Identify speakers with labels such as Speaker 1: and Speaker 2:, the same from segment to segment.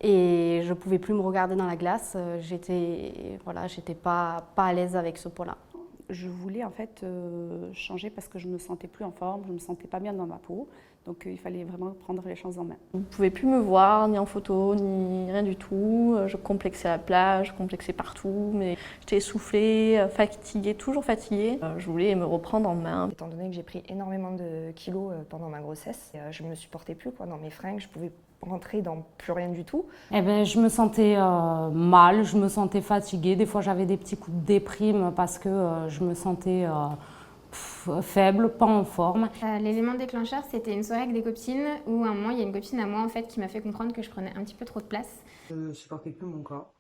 Speaker 1: Et je ne pouvais plus me regarder dans la glace, j'étais pas à l'aise avec ce poids-là. Je voulais en fait changer parce que je me sentais plus en forme, je me sentais pas bien dans ma peau, donc il fallait vraiment prendre les choses en main.
Speaker 2: Vous ne pouvez plus me voir, ni en photo, ni rien du tout. Je complexais à la plage, je complexais partout, mais j'étais essoufflée, fatiguée, toujours fatiguée. Je voulais me reprendre en main.
Speaker 3: Étant donné que j'ai pris énormément de kilos pendant ma grossesse, je ne me supportais plus dans mes fringues, je pouvais rentrer dans plus rien du tout.
Speaker 4: Eh ben, je me sentais mal, je me sentais fatiguée. Des fois, j'avais des petits coups de déprime parce que je me sentais faible, pas en forme.
Speaker 5: L'élément déclencheur, c'était une soirée avec des copines où à un moment, il y a une copine à moi en fait qui m'a fait comprendre que je prenais un petit peu trop de place.
Speaker 6: Je ne supportais plus mon corps.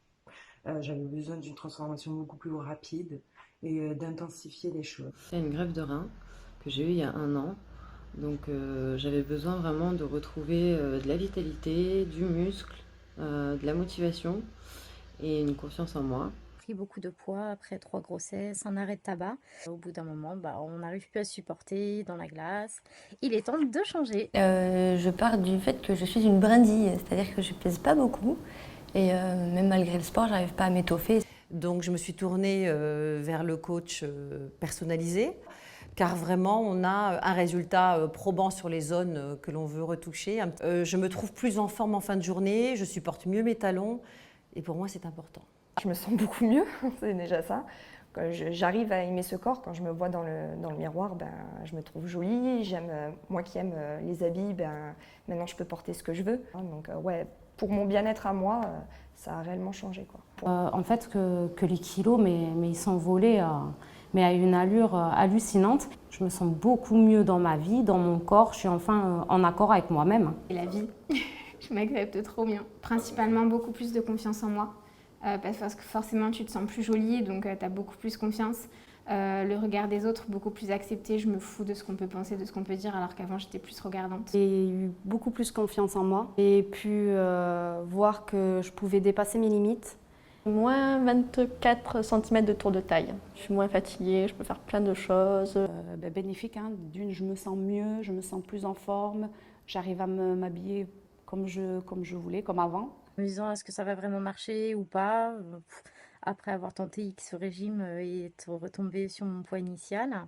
Speaker 6: J'avais besoin d'une transformation beaucoup plus rapide et d'intensifier les choses.
Speaker 7: C'est une greffe de rein que j'ai eue il y a 1 an. Donc j'avais besoin vraiment de retrouver de la vitalité, du muscle, de la motivation et une confiance en moi.
Speaker 8: J'ai pris beaucoup de poids après 3 grossesses, un arrêt de tabac. Au bout d'un moment, on n'arrive plus à se supporter dans la glace. Il est temps de changer.
Speaker 9: Je pars du fait que je suis une brindille, c'est-à-dire que je pèse pas beaucoup et même malgré le sport, j'arrive pas à m'étoffer.
Speaker 10: Donc je me suis tournée vers le coach personnalisé, car vraiment on a un résultat probant sur les zones que l'on veut retoucher. Je me trouve plus en forme en fin de journée, je supporte mieux mes talons et pour moi c'est important.
Speaker 3: Je me sens beaucoup mieux, c'est déjà ça. J'arrive à aimer ce corps. Quand je me vois dans le miroir, je me trouve jolie. Moi qui aime les habits, maintenant je peux porter ce que je veux. Donc ouais, pour mon bien-être à moi, ça a réellement changé, quoi.
Speaker 4: En fait, que les kilos, mais ils s'envolaient, mais à une allure hallucinante. Je me sens beaucoup mieux dans ma vie, dans mon corps. Je suis enfin en accord avec moi-même.
Speaker 5: Et la vie, je m'accepte trop bien. Principalement beaucoup plus de confiance en moi. Parce que forcément tu te sens plus jolie, donc tu as beaucoup plus confiance. Le regard des autres, beaucoup plus accepté, je me fous de ce qu'on peut penser, de ce qu'on peut dire, alors qu'avant j'étais plus regardante.
Speaker 1: J'ai eu beaucoup plus confiance en moi et pu voir que je pouvais dépasser mes limites.
Speaker 2: Moins 24 cm de tour de taille. Je suis moins fatiguée, je peux faire plein de choses.
Speaker 1: Bénéfique, hein. D'une, je me sens mieux, je me sens plus en forme, j'arrive à m'habiller comme je voulais, comme avant.
Speaker 8: En me disant est-ce que ça va vraiment marcher ou pas, après avoir tenté X régime et être retombée sur mon poids initial.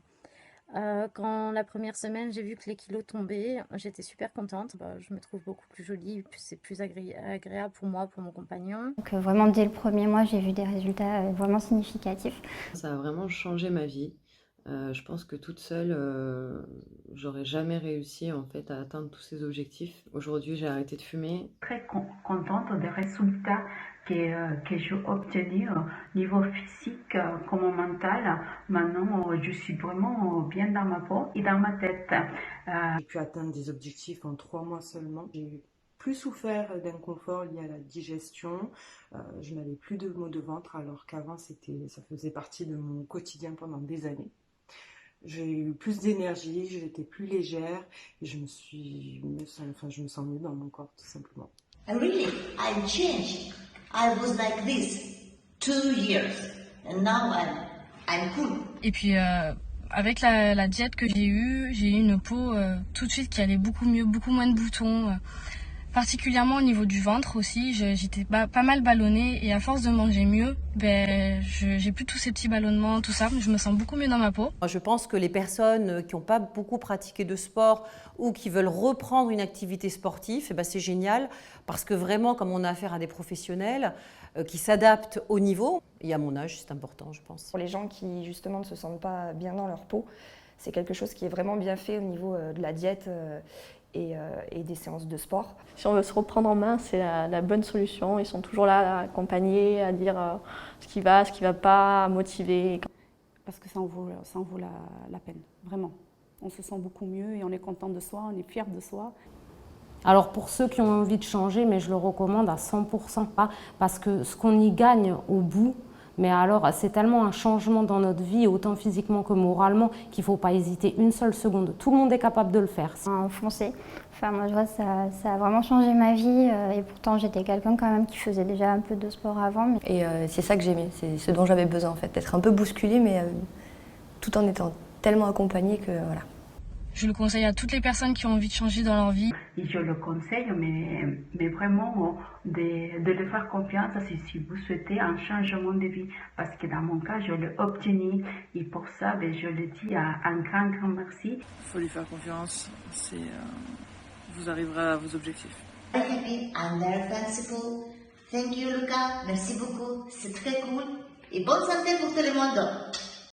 Speaker 8: Quand la première semaine j'ai vu que les kilos tombaient, j'étais super contente. Je me trouve beaucoup plus jolie, c'est plus agréable pour moi, pour mon compagnon.
Speaker 11: Donc vraiment dès le premier mois j'ai vu des résultats vraiment significatifs.
Speaker 7: Ça a vraiment changé ma vie. Je pense que toute seule, j'aurais jamais réussi en fait à atteindre tous ces objectifs. Aujourd'hui, j'ai arrêté de fumer.
Speaker 12: Très contente des résultats que j'ai obtenus niveau physique comme mental. Maintenant, je suis vraiment bien dans ma peau et dans ma tête.
Speaker 6: J'ai pu atteindre des objectifs en 3 mois seulement. J'ai plus souffert d'inconfort lié à la digestion. Je n'avais plus de maux de ventre alors qu'avant ça faisait partie de mon quotidien pendant des années. J'ai eu plus d'énergie, j'étais plus légère et je me sens mieux dans mon corps tout simplement.
Speaker 13: And really, I changed. I was like this 2 years and now I'm cool.
Speaker 14: Et puis avec la diète que j'ai eu une peau tout de suite qui allait beaucoup mieux, beaucoup moins de boutons. Particulièrement au niveau du ventre aussi, j'étais pas mal ballonnée et à force de manger mieux, j'ai plus tous ces petits ballonnements, tout ça, je me sens beaucoup mieux dans ma peau.
Speaker 10: Je pense que les personnes qui n'ont pas beaucoup pratiqué de sport ou qui veulent reprendre une activité sportive, c'est génial parce que vraiment, comme on a affaire à des professionnels qui s'adaptent au niveau, et à mon âge, c'est important, je pense.
Speaker 3: Pour les gens qui justement ne se sentent pas bien dans leur peau, c'est quelque chose qui est vraiment bien fait au niveau de la diète et des séances de sport.
Speaker 2: Si on veut se reprendre en main, c'est la bonne solution. Ils sont toujours là à accompagner, à dire ce qui va pas, à motiver.
Speaker 1: Parce que ça en vaut la peine, vraiment. On se sent beaucoup mieux et on est content de soi, on est fier de soi.
Speaker 4: Alors pour ceux qui ont envie de changer, mais je le recommande à 100%, parce que ce qu'on y gagne au bout, mais alors c'est tellement un changement dans notre vie, autant physiquement que moralement, qu'il ne faut pas hésiter une seule seconde. Tout le monde est capable de le faire.
Speaker 11: Foncé. Enfin, moi je vois ça a vraiment changé ma vie et pourtant j'étais quelqu'un quand même qui faisait déjà un peu de sport avant.
Speaker 9: Et c'est ça que j'aimais, c'est ce dont j'avais besoin en fait, d'être un peu bousculée mais tout en étant tellement accompagnée que voilà.
Speaker 14: Je le conseille à toutes les personnes qui ont envie de changer dans leur vie.
Speaker 12: Et je le conseille, mais vraiment de le faire confiance si vous souhaitez un changement de vie. Parce que dans mon cas, je l'ai obtenu. Et pour ça, je le dis un grand merci.
Speaker 15: Il faut lui faire confiance. Vous arriverez à vos objectifs.
Speaker 13: Very happy and very thankful. Thank you, Luca. Merci beaucoup. C'est très cool. Et bonne santé pour tout le monde.